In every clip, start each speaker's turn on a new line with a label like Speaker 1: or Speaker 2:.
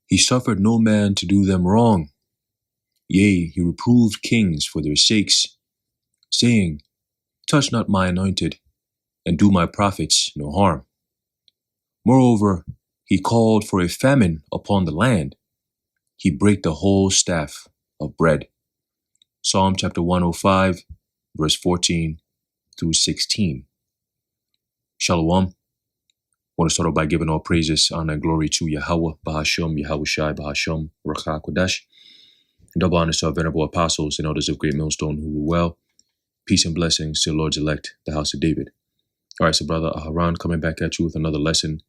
Speaker 1: He suffered no man to do them wrong. Yea, he reproved kings for their sakes, saying, Touch not my anointed, and do my prophets no harm. Moreover, he called for a famine upon the land. He brake the whole staff of bread. Psalm chapter 105, verse 14 through 16. Shalom. I want to start off by giving all praises, honor, and glory to Yahweh, Bahasham, Yahushai, Bahasham, Rakha Kodash. Double honors to our venerable apostles and elders of Great Millstone who rule well. Peace and blessings to the Lord's elect, the house of David. All right, so Brother Aharon coming back at you with another lesson,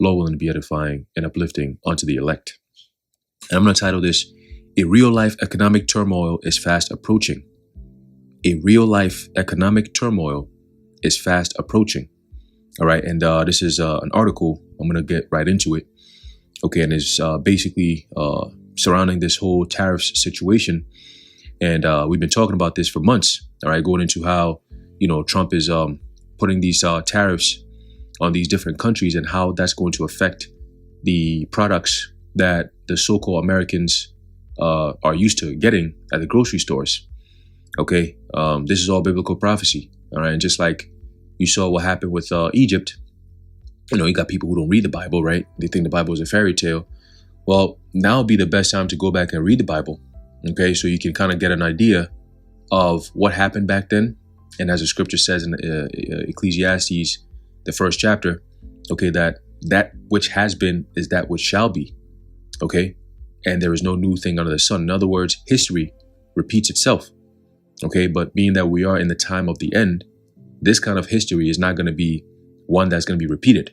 Speaker 1: Lord willing to be edifying and uplifting unto the elect. And I'm going to title this, A Real-Life Economic Turmoil is Fast Approaching. A real-life economic turmoil is fast approaching. All right, and this is an article. I'm going to get right into it. Okay, and it's basically surrounding this whole tariffs situation. And we've been talking about this for months, all right, going into how, Trump is putting these tariffs on these different countries and how that's going to affect the products that the so-called Americans are used to getting at the grocery stores. Okay, this is all biblical prophecy. All right, and just like you saw what happened with Egypt, you got people who don't read the Bible, right? They think the Bible is a fairy tale. Well, now would be the best time to go back and read the Bible. Okay, so you can kind of get an idea of what happened back then. And as the scripture says in Ecclesiastes, the first chapter, okay, that which has been is that which shall be. Okay, and there is no new thing under the sun. In other words, history repeats itself. Okay, but being that we are in the time of the end, this kind of history is not going to be one that's going to be repeated.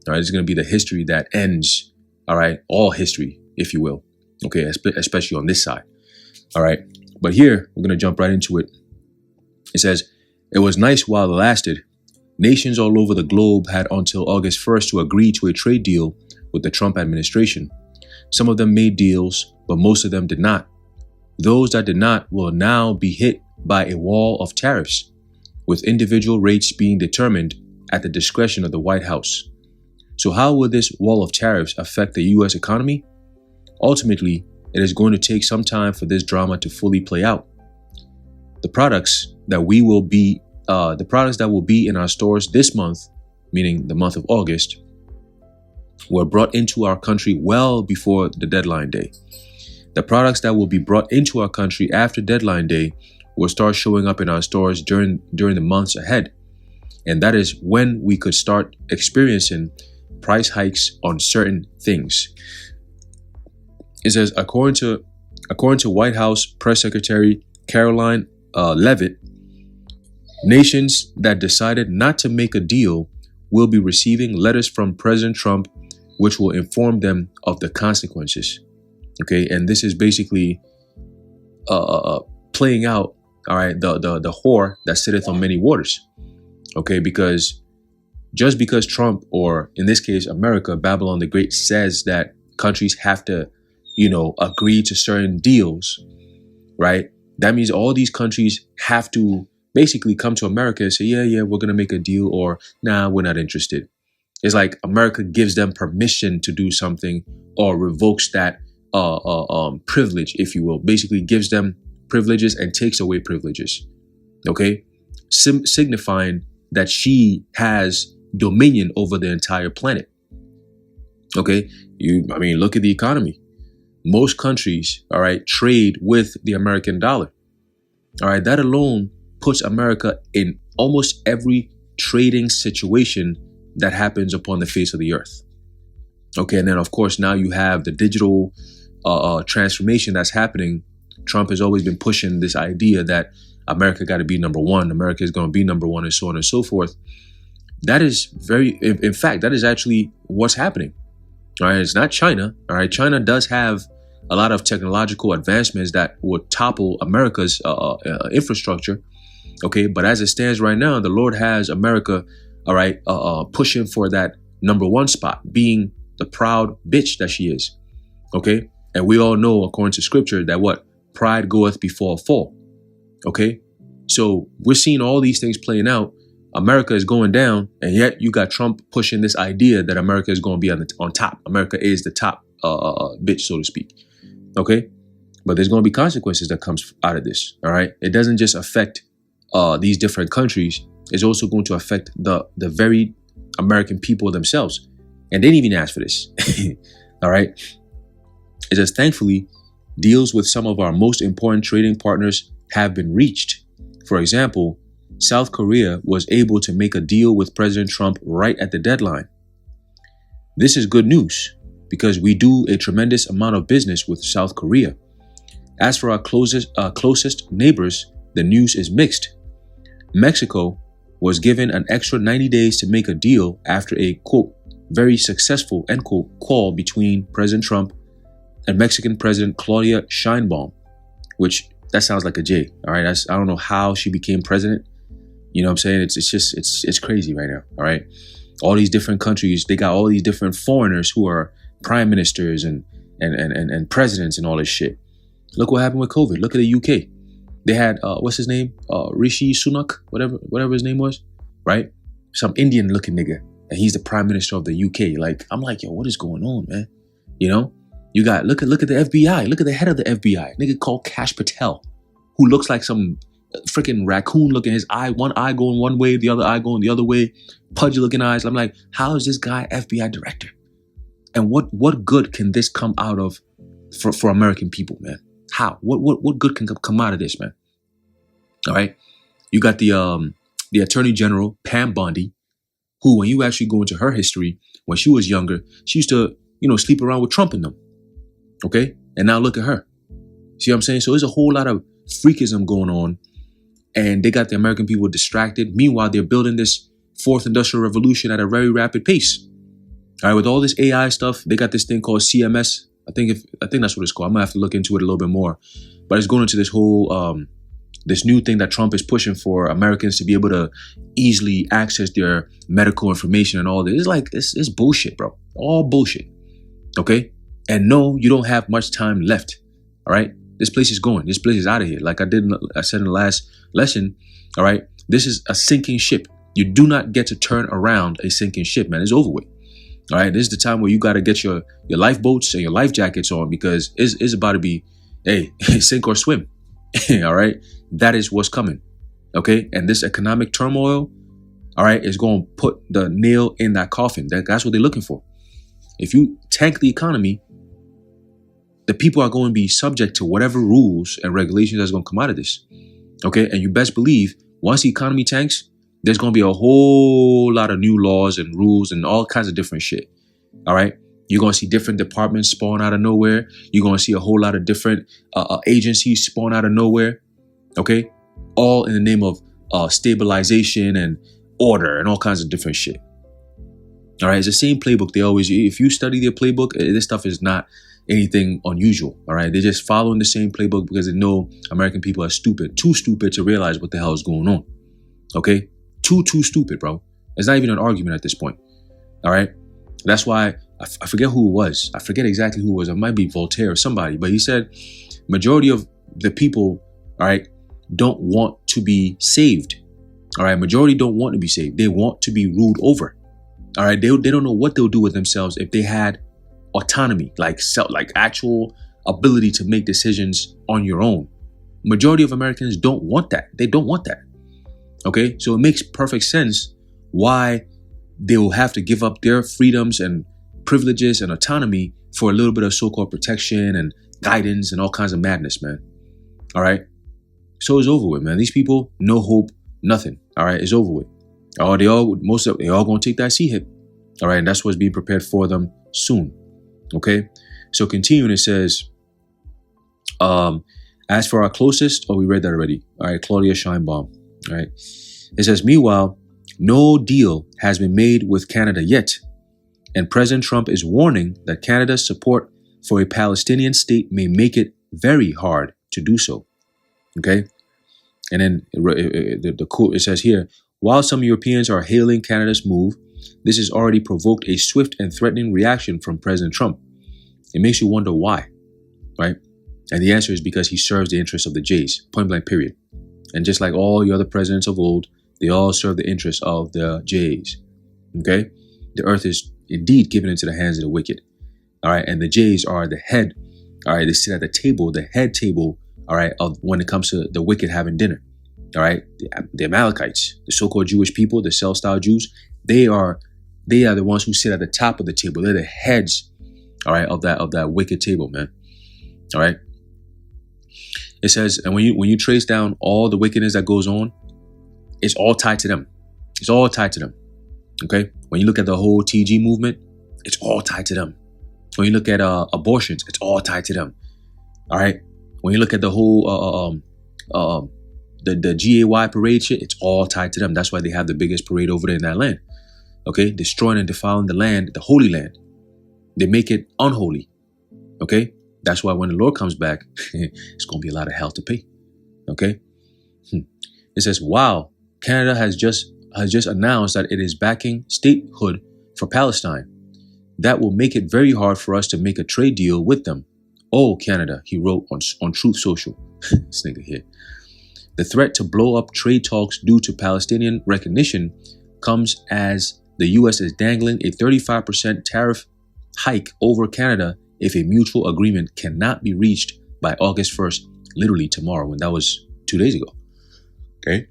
Speaker 1: All right, it's going to be the history that ends. All right, all history, if you will. Okay, especially on this side. All right, but here we're going to jump right into it. It says, it was nice while it lasted. Nations all over the globe had until August 1st to agree to a trade deal with the Trump administration. Some of them made deals, but most of them did not. Those that did not will now be hit by a wall of tariffs, with individual rates being determined at the discretion of the White House. So how will this wall of tariffs affect the U.S. economy? Ultimately, it is going to take some time for this drama to fully play out. The products that will be in our stores this month, meaning the month of August, were brought into our country well before the deadline day. The products that will be brought into our country after deadline day will start showing up in our stores during the months ahead. And that is when we could start experiencing price hikes on certain things. It says, according to White House Press Secretary Caroline Leavitt, nations that decided not to make a deal will be receiving letters from President Trump, which will inform them of the consequences. Okay, and this is basically playing out, all right, the whore that sitteth on many waters. Okay, because just because Trump, or in this case America, Babylon the Great, says that countries have to, agree to certain deals, right? That means all these countries have to basically come to America and say, yeah, we're going to make a deal, or nah, we're not interested. It's like America gives them permission to do something or revokes that privilege, if you will, basically gives them privileges and takes away privileges. Okay, signifying that she has dominion over the entire planet. Okay, look at the economy. Most countries, all right, trade with the American dollar. All right, that alone puts America in almost every trading situation that happens upon the face of the earth. Okay, and then of course now you have the digital transformation that's happening. Trump has always been pushing this idea that America got to be number one. America is going to be number one, and so on and so forth. That is in fact, that is actually what's happening. All right, it's not China. All right, China does have a lot of technological advancements that would topple America's infrastructure. Okay, but as it stands right now, the Lord has America, all right, pushing for that number one spot, being the proud bitch that she is. Okay, and we all know, according to scripture, that what? Pride goeth before a fall. Okay, so we're seeing all these things playing out. America is going down, and yet you got Trump pushing this idea that America is going to be on top. America is the top bitch, so to speak. Okay, but there's going to be consequences that comes out of this. All right, it doesn't just affect these different countries. It's also going to affect the very American people themselves, and they didn't even ask for this. All right, it says thankfully, deals with some of our most important trading partners have been reached. For example, South Korea was able to make a deal with President Trump right at the deadline. This is good news because we do a tremendous amount of business with South Korea. As for our closest neighbors, the news is mixed. Mexico was given an extra 90 days to make a deal after a, quote, very successful, end quote, call between President Trump and Mexican President Claudia Sheinbaum, which that sounds like a J. All right, I don't know how she became president. You know what I'm saying? It's crazy right now. All right, all these different countries, they got all these different foreigners who are prime ministers and presidents and all this shit. Look what happened with COVID. Look at the UK. They had what's his name? Rishi Sunak, whatever his name was, right? Some Indian looking nigga, and he's the prime minister of the UK. Like, I'm like, yo, what is going on, man? You know, you got look at the FBI. Look at the head of the FBI, nigga called Kash Patel, who looks like some freaking raccoon looking. His eye, one eye going one way, the other eye going the other way, pudgy looking eyes. I'm like, how is this guy FBI director? And what good can this come out of for American people, man? How? What good can come out of this, man? All right. You got the Attorney General, Pam Bondi, who, when you actually go into her history, when she was younger, she used to, sleep around with Trump in them. Okay. And now look at her. See what I'm saying? So there's a whole lot of freakism going on, and they got the American people distracted. Meanwhile, they're building this fourth industrial revolution at a very rapid pace. All right. With all this AI stuff, they got this thing called CMS. I think that's what it's called. I'm gonna have to look into it a little bit more, but it's going into this whole this new thing that Trump is pushing for Americans to be able to easily access their medical information and all this. It's like it's bullshit, bro. All bullshit. Okay, and no, you don't have much time left. All right, this place is going. This place is out of here. Like I said in the last lesson. All right, this is a sinking ship. You do not get to turn around a sinking ship, man. It's over with. All right, this is the time where you got to get your lifeboats and your life jackets on, because it's about to be, hey, sink or swim. All right, that is what's coming. Okay, and this economic turmoil, all right, is going to put the nail in that coffin. That's what they're looking for. If you tank the economy, the people are going to be subject to whatever rules and regulations that's going to come out of this. Okay, and you best believe once the economy tanks, there's going to be a whole lot of new laws and rules and all kinds of different shit. All right. You're going to see different departments spawn out of nowhere. You're going to see a whole lot of different agencies spawn out of nowhere. OK, all in the name of stabilization and order and all kinds of different shit. All right. It's the same playbook. They always, if you study their playbook, this stuff is not anything unusual. All right. They're just following the same playbook because they know American people are stupid, too stupid to realize what the hell is going on. OK. Too stupid, bro. It's not even an argument at this point. All right. That's why I forget who it was. I forget exactly who it was. It might be Voltaire or somebody, but he said majority of the people, all right, don't want to be saved. All right. Majority don't want to be saved. They want to be ruled over. All right. They don't know what they'll do with themselves if they had autonomy, like actual ability to make decisions on your own. Majority of Americans don't want that. They don't want that. Okay, so it makes perfect sense why they will have to give up their freedoms and privileges and autonomy for a little bit of so-called protection and guidance and all kinds of madness, man. All right, so it's over with, man. These people, no hope, nothing. All right, it's over with. They all gonna take that C hit. All right, and that's what's being prepared for them soon. Okay, so continuing, it says, as for our closest, we read that already. All right, Claudia Sheinbaum. All right. It says, meanwhile, no deal has been made with Canada yet, and President Trump is warning that Canada's support for a Palestinian state may make it very hard to do so. Okay. And then the quote, it says here, while some Europeans are hailing Canada's move, this has already provoked a swift and threatening reaction from President Trump. It makes you wonder why, right? And the answer is because he serves the interests of the Jays, point blank, period. And just like all the other presidents of old, they all serve the interests of the Jays. Okay? The earth is indeed given into the hands of the wicked. All right. And the Jays are the head. All right. They sit at the table, the head table. All right. Of when it comes to the wicked having dinner. All right. The Amalekites, the so-called Jewish people, the cell-style Jews, they are the ones who sit at the top of the table. They're the heads. All right. Of that wicked table, man. All right. It says, and when you trace down all the wickedness that goes on, it's all tied to them. It's all tied to them. Okay. When you look at the whole TG movement, it's all tied to them. When you look at abortions, it's all tied to them. All right. When you look at the whole the GAY parade shit, it's all tied to them. That's why they have the biggest parade over there in that land. Okay. Destroying and defiling the land, the holy land. They make it unholy. Okay. That's why when the Lord comes back, it's going to be a lot of hell to pay. Okay. It says, wow, Canada has just announced that it is backing statehood for Palestine. That will make it very hard for us to make a trade deal with them. Oh, Canada, he wrote on Truth Social. This nigga here. The threat to blow up trade talks due to Palestinian recognition comes as the U.S. is dangling a 35% tariff hike over Canada if a mutual agreement cannot be reached by August 1st, literally tomorrow, and that was 2 days ago. Okay.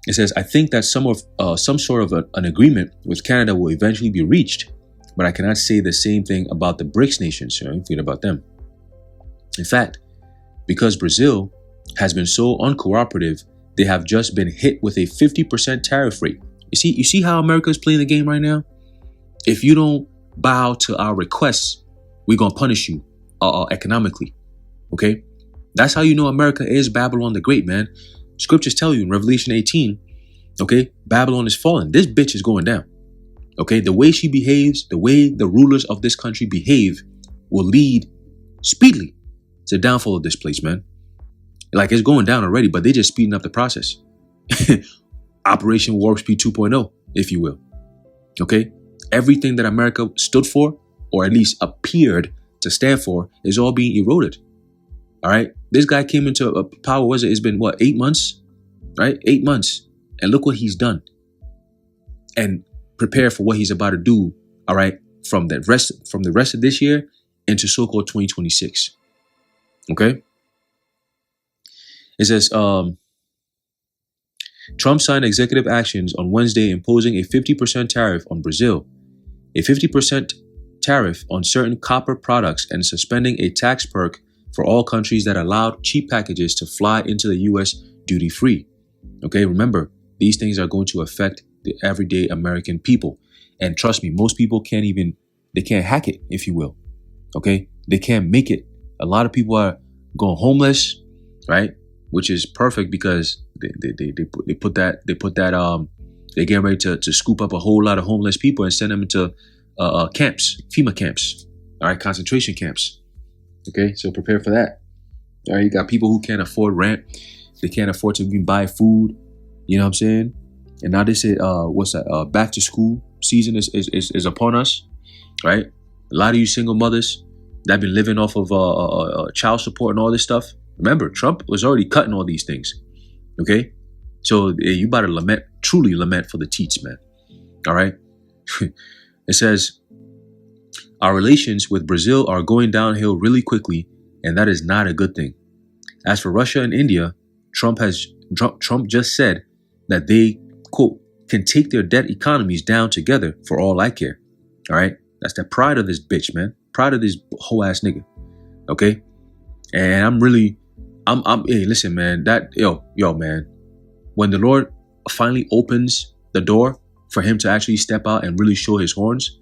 Speaker 1: It says, I think that some sort of an agreement with Canada will eventually be reached, but I cannot say the same thing about the BRICS nations. You know, forget about them. In fact, because Brazil has been so uncooperative, they have just been hit with a 50% tariff rate. You see how America is playing the game right now? If you don't bow to our requests, we're going to punish you economically. Okay? That's how you know America is Babylon the Great, man. Scriptures tell you in Revelation 18, okay, Babylon is fallen. This bitch is going down. Okay? The way she behaves, the way the rulers of this country behave will lead speedily to the downfall of this place, man. Like, it's going down already, but they're just speeding up the process. Operation Warp Speed 2.0, if you will. Okay? Everything that America stood for, or at least appeared to stand for, is all being eroded. All right. This guy came into power. It's been 8 months, right? 8 months. And look what he's done. And prepare for what he's about to do. All right. From the rest of this year into so-called 2026. Okay. It says, Trump signed executive actions on Wednesday imposing a 50% tariff on Brazil, a 50% tariff on certain copper products, and suspending a tax perk for all countries that allowed cheap packages to fly into the U.S. duty-free. Okay, remember, these things are going to affect the everyday American people. And trust me, most people can't hack it, if you will. Okay, they can't make it. A lot of people are going homeless, right? Which is perfect because they get ready to scoop up a whole lot of homeless people and send them into camps, FEMA camps, all right, concentration camps. Okay, so prepare for that. All right, you got people who can't afford rent, they can't afford to even buy food. You know what I'm saying? And now they say, back to school season is upon us, right? A lot of you single mothers that have been living off of child support and all this stuff. Remember, Trump was already cutting all these things. Okay, so you better truly lament for the teats, man. All right. It says, our relations with Brazil are going downhill really quickly, and that is not a good thing. As for Russia and India, Trump just said that they, quote, can take their debt economies down together for all I care. All right. That's the pride of this bitch, man. Pride of this whole ass nigga. Okay. And hey, listen, man, man, when the Lord finally opens the door for him to actually step out and really show his horns,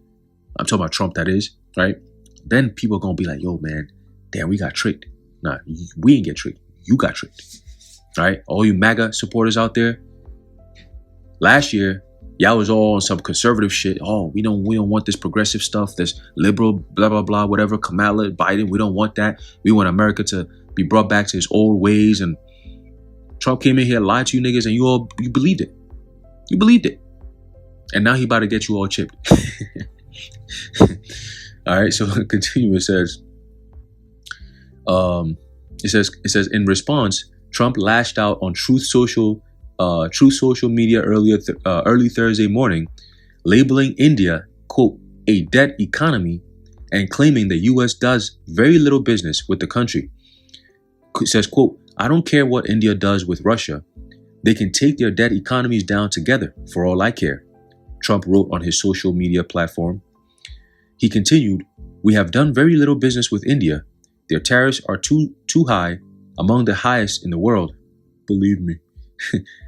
Speaker 1: I'm talking about Trump, that is, right? Then people are going to be like, yo, man, damn, we got tricked. Nah, we ain't get tricked. You got tricked. All right. All you MAGA supporters out there. Last year, y'all was all on some conservative shit. Oh, we don't want this progressive stuff, this liberal, blah, blah, blah, whatever. Kamala, Biden, we don't want that. We want America to be brought back to its old ways. And Trump came in here, lied to you niggas, and you believed it. You believed it. And now he about to get you all chipped. All right, so continue. It says, in response, Trump lashed out on Truth Social Media early Thursday morning, labeling India, quote, a debt economy and claiming the U.S. does very little business with the country. It says, quote, "I don't care what India does with Russia. They can take their dead economies down together for all I care," Trump wrote on his social media platform. He continued, "We have done very little business with India. Their tariffs are too high, among the highest in the world. Believe me."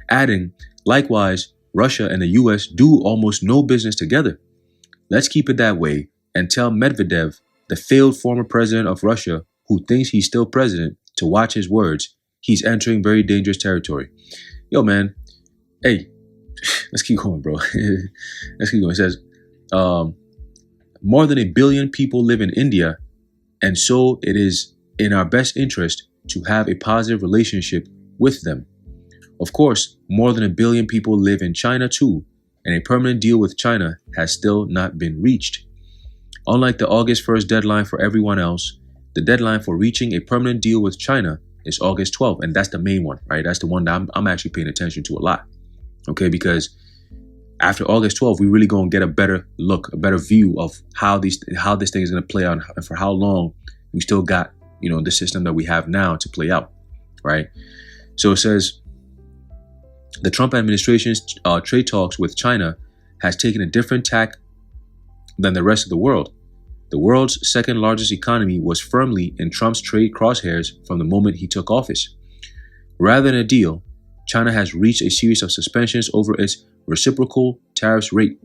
Speaker 1: Adding, "Likewise, Russia and the US do almost no business together. Let's keep it that way and tell Medvedev, the failed former president of Russia, who thinks he's still president, to watch his words. He's entering very dangerous territory." Yo, man. Hey, let's keep going, bro. Let's keep going. It says, "More than 1 billion people live in India, and so it is in our best interest to have a positive relationship with them. Of course, more than 1 billion people live in China too, and a permanent deal with China has still not been reached. Unlike the August 1st deadline for everyone else, the deadline for reaching a permanent deal with China is August 12th, and that's the main one, right? That's the one that I'm actually paying attention to a lot, okay? Because after August 12th, we really gonna get a better look, a better view of how this thing is gonna play out, and for how long we still got, the system that we have now to play out, right? So it says, the Trump administration's trade talks with China has taken a different tack than the rest of the world. The world's second largest economy was firmly in Trump's trade crosshairs from the moment he took office. Rather than a deal, China has reached a series of suspensions over its reciprocal tariffs rate.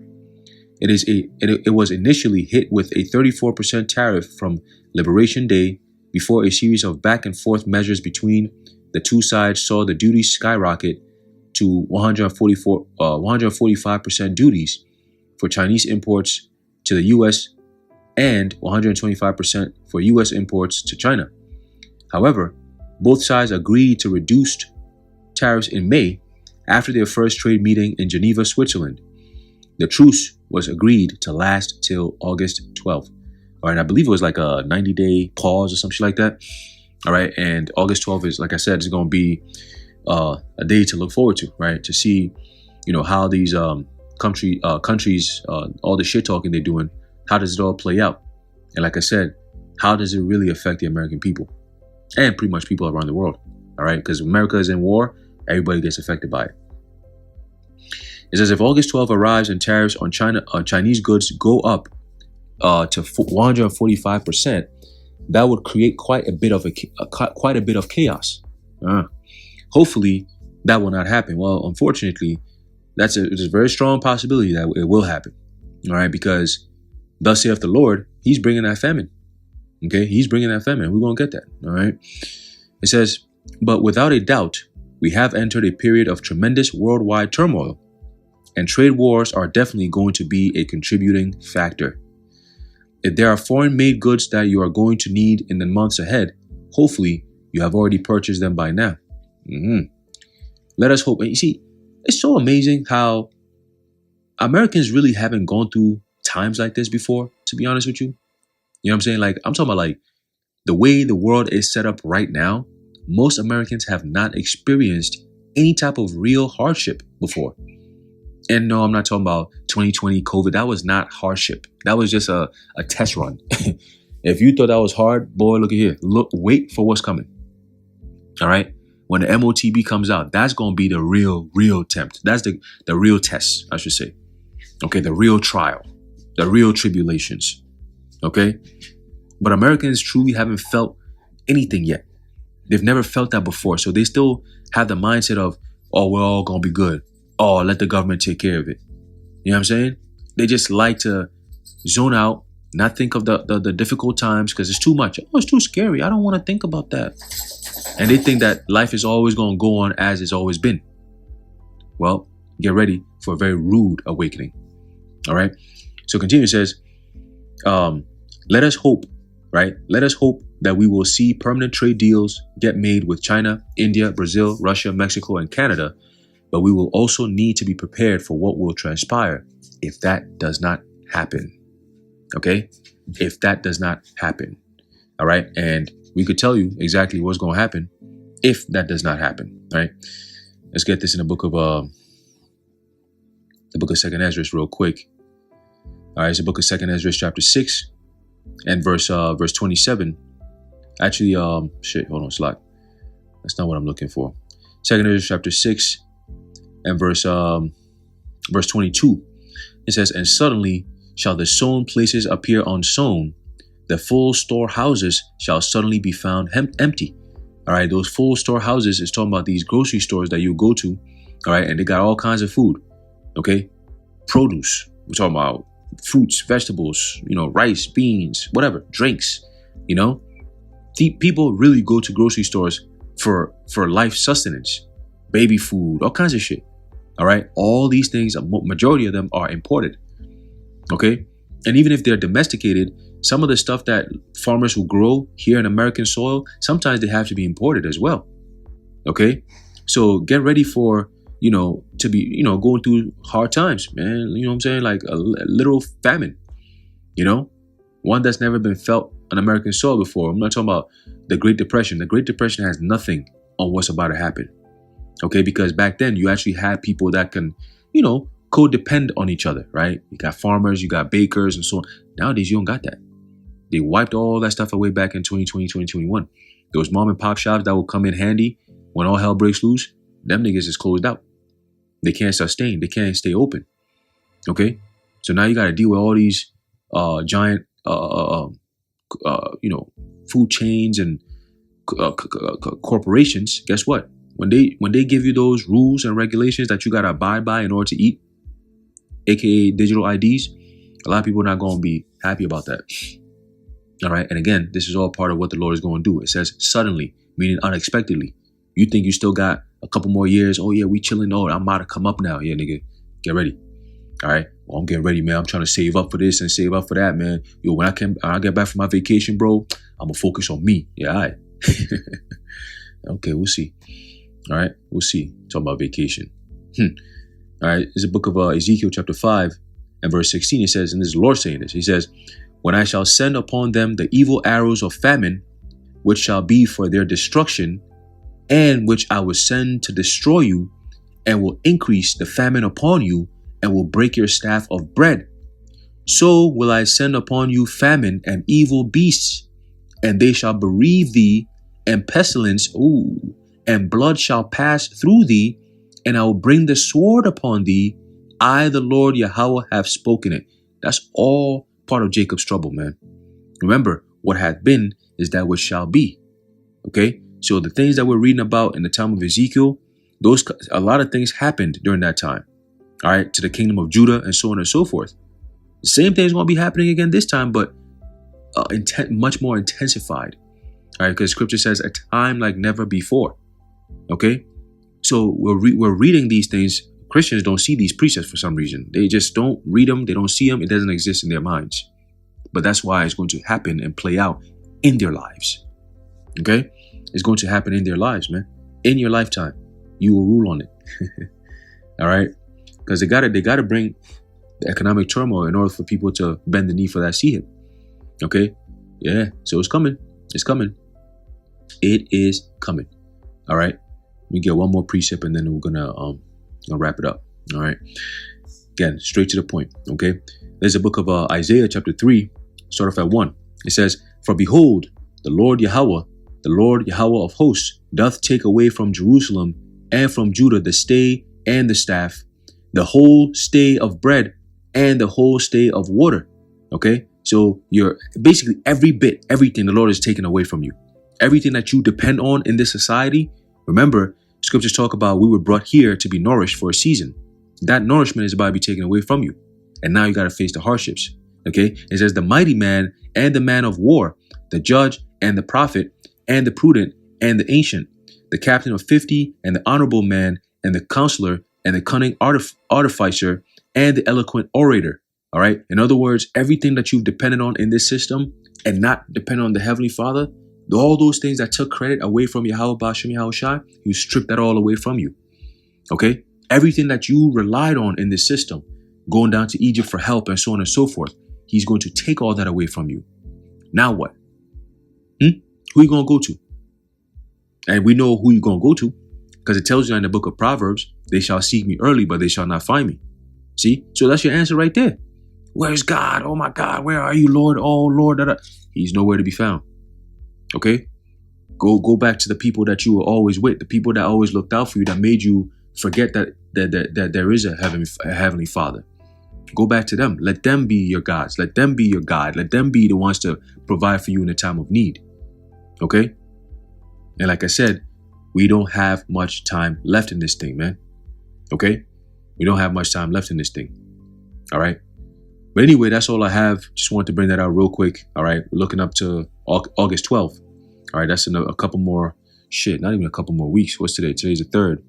Speaker 1: It was initially hit with a 34% tariff from Liberation Day before a series of back and forth measures between the two sides saw the duties skyrocket to 145% duties for Chinese imports to the U.S. and 125% for U.S. imports to China. However, both sides agreed to reduced tariffs in May after their first trade meeting in Geneva, Switzerland. The truce was agreed to last till August 12th. All right, I believe it was like a 90-day pause or something like that. All right, and August 12th is, like I said, is going to be a day to look forward to, right? To see, how these countries, all the shit talking they're doing, how does it all play out? And like I said, how does it really affect the American people and pretty much people around the world? All right, because America is in war, everybody gets affected by it. It says if August 12th arrives and tariffs on Chinese goods go up to 145%, that would create quite a bit of chaos. Hopefully, that will not happen. Well, unfortunately, it's a very strong possibility that it will happen. All right, because thus saith the Lord, He's bringing that famine. Okay, He's bringing that famine. We're gonna get that. All right. It says, but without a doubt, we have entered a period of tremendous worldwide turmoil, and trade wars are definitely going to be a contributing factor. If there are foreign-made goods that you are going to need in the months ahead, hopefully you have already purchased them by now. Let us hope. And you see, it's so amazing how Americans really haven't gone through times like this before, to be honest with you. You know what I'm saying? Like, I'm talking about like the way the world is set up right now. Most Americans have not experienced any type of real hardship before. And no, I'm not talking about 2020 COVID. That was not hardship. That was just a test run. If you thought that was hard, boy, look at here. Wait for what's coming. All right. When the MOTB comes out, that's going to be the real tempt. That's the real test, I should say. Okay. The real trial, the real tribulations. Okay. But Americans truly haven't felt anything yet. They've never felt that before. So they still have the mindset of, oh, we're all going to be good. Oh, let the government take care of it. You know what I'm saying? They just like to zone out, not think of the difficult times because it's too much. Oh, it's too scary. I don't want to think about that. And they think that life is always going to go on as it's always been. Well, get ready for a very rude awakening. All right. So continue, it says, let us hope, right? Let us hope that we will see permanent trade deals get made with China, India, Brazil, Russia, Mexico, and Canada. But we will also need to be prepared for what will transpire if that does not happen. Okay? If that does not happen. All right? And we could tell you exactly what's going to happen if that does not happen. All right? Let's get this in the book of 2nd Ezra real quick. All right, it's the book of 2nd Ezra chapter 6. And verse 27. Actually, hold on, slack. That's not what I'm looking for. 2 Ezra chapter 6 and verse 22. It says, and suddenly shall the sown places appear unsown. The full storehouses shall suddenly be found empty. All right, those full storehouses is talking about these grocery stores that you go to. All right, and they got all kinds of food. Okay, produce. We're talking about fruits, vegetables, rice, beans, whatever, drinks. People really go to grocery stores for life sustenance, baby food, all kinds of shit. All right, all these things, a majority of them are imported. Okay, and even if they're domesticated, some of the stuff that farmers will grow here in American soil, sometimes they have to be imported as well. Okay, so get ready for to be going through hard times, man. You know what I'm saying? Like a literal famine. One that's never been felt on American soil before. I'm not talking about the Great Depression. The Great Depression has nothing on what's about to happen. Okay, because back then you actually had people that can, codepend on each other, right? You got farmers, you got bakers, and so on. Nowadays, you don't got that. They wiped all that stuff away back in 2020, 2021. Those mom and pop shops that will come in handy when all hell breaks loose, them niggas is closed out. They can't sustain. They can't stay open. Okay, so now you got to deal with all these giant, food chains and corporations. Guess what? When they give you those rules and regulations that you got to abide by in order to eat, aka digital IDs, a lot of people are not going to be happy about that. All right, and again, this is all part of what the Lord is going to do. It says suddenly, meaning unexpectedly. You think you still got a couple more years? Oh yeah, we chilling. Oh, I'm about to come up now. Yeah, nigga, get ready. All right, well, I'm getting ready, man. I'm trying to save up for this and save up for that, man. Yo, when I get back from my vacation, bro, I'm gonna focus on me. Yeah, all right. Okay, we'll see. All right, we'll see. Talking about vacation. All right, this is the book of Ezekiel chapter 5 and verse 16. It says, and this is the Lord saying this. He says, when I shall send upon them the evil arrows of famine, which shall be for their destruction, and which I will send to destroy you, and will increase the famine upon you, and will break your staff of bread. So will I send upon you famine and evil beasts, and they shall bereave thee, and pestilence, and blood shall pass through thee, and I will bring the sword upon thee. I, the Lord Yahweh, have spoken it. That's all part of Jacob's trouble, man. Remember, what hath been is that which shall be. Okay? So the things that we're reading about in the time of Ezekiel, a lot of things happened during that time. All right, to the kingdom of Judah and so on and so forth. The same thing is going to be happening again this time, but much more intensified. All right, because scripture says a time like never before. Okay, so we're reading these things. Christians don't see these precepts for some reason. They just don't read them. They don't see them. It doesn't exist in their minds. But that's why it's going to happen and play out in their lives. Okay, it's going to happen in their lives, man. In your lifetime, you will rule on it. All right, because they gotta bring the economic turmoil in order for people to bend the knee for that seed. Okay, yeah. So it's coming. It's coming. It is coming. All right. We get one more precept and then we're gonna wrap it up. All right. Again, straight to the point. Okay. There's a book of Isaiah chapter 3. Start off at 1. It says, for behold, the Lord Yahweh of hosts, doth take away from Jerusalem and from Judah the stay and the staff, the whole stay of bread and the whole stay of water. Okay. So you're basically everything the Lord is taking away from you. Everything that you depend on in this society. Remember, scriptures talk about we were brought here to be nourished for a season. That nourishment is about to be taken away from you. And now you got to face the hardships. Okay. It says the mighty man and the man of war, the judge and the prophet and the prudent and the ancient, the captain of 50 and the honorable man and the counselor and the cunning artificer and the eloquent orator. All right. In other words, everything that you've depended on in this system and not depend on the Heavenly Father, all those things that took credit away from Yahweh Ba'Shem Yahushai, you stripped that all away from you. Okay. Everything that you relied on in this system, going down to Egypt for help and so on and so forth, he's going to take all that away from you. Now what? Who are you going to go to? And we know who you're going to go to because it tells you in the book of Proverbs, they shall seek me early, but they shall not find me. See? So that's your answer right there. Where's God? Oh my God, where are you, Lord? Oh Lord, he's nowhere to be found. Okay? Go back to the people that you were always with, the people that always looked out for you, that made you forget that there is a heavenly Father. Go back to them. Let them be your gods. Let them be your guide. Let them be the ones to provide for you in a time of need. Okay? And like I said, we don't have much time left in this thing, man. Okay? We don't have much time left in this thing. All right? But anyway, that's all I have. Just wanted to bring that out real quick. All right? We're looking up to August 12th. All right? That's in a couple more, not even a couple more weeks. What's today? Today's the 3rd.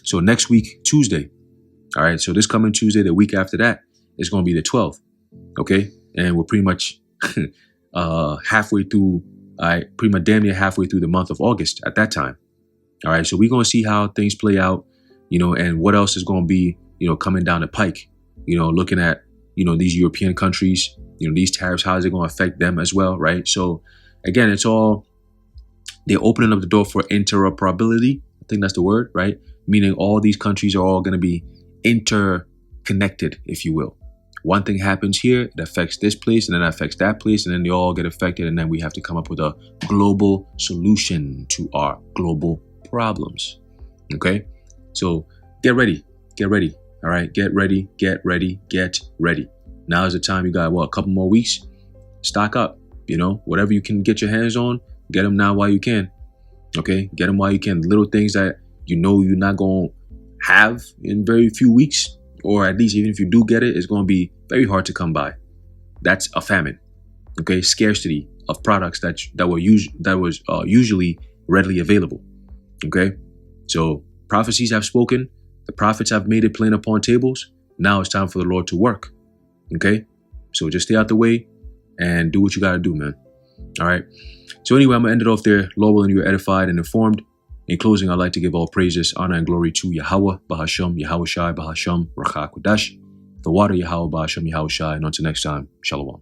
Speaker 1: So next week, Tuesday. All right? So this coming Tuesday, the week after that, is going to be the 12th. Okay? And we're pretty much halfway through, pretty much damn near halfway through the month of August at that time. All right, so we're going to see how things play out, and what else is going to be, coming down the pike, looking at, these European countries, these tariffs, how is it going to affect them as well, right? So again, they're opening up the door for interoperability. I think that's the word, right? Meaning all these countries are all going to be interconnected, if you will. One thing happens here, it affects this place, and then it affects that place, and then they all get affected, and then we have to come up with a global solution to our global problems. Okay? So get ready. All right? Get ready. Now is the time. You got, a couple more weeks? Stock up. Whatever you can get your hands on, get them now while you can. Okay? Get them while you can. Little things that you're not going to have in very few weeks, or at least even if you do get it, it's going to be very hard to come by. That's a famine. Okay? Scarcity of products that was usually readily available. Okay? So prophecies have spoken. The prophets have made it plain upon tables. Now it's time for the Lord to work. Okay? So just stay out the way and do what you got to do, man. All right? So anyway, I'm going to end it off there. Lord willing, you are edified and informed. In closing, I'd like to give all praises, honor, and glory to Yahweh, Bahasham, Yahweh Shai, Bahasham, Rachak Kodash, the water Yahweh, Bahasham, Yahweh Shai, and until next time, Shalom.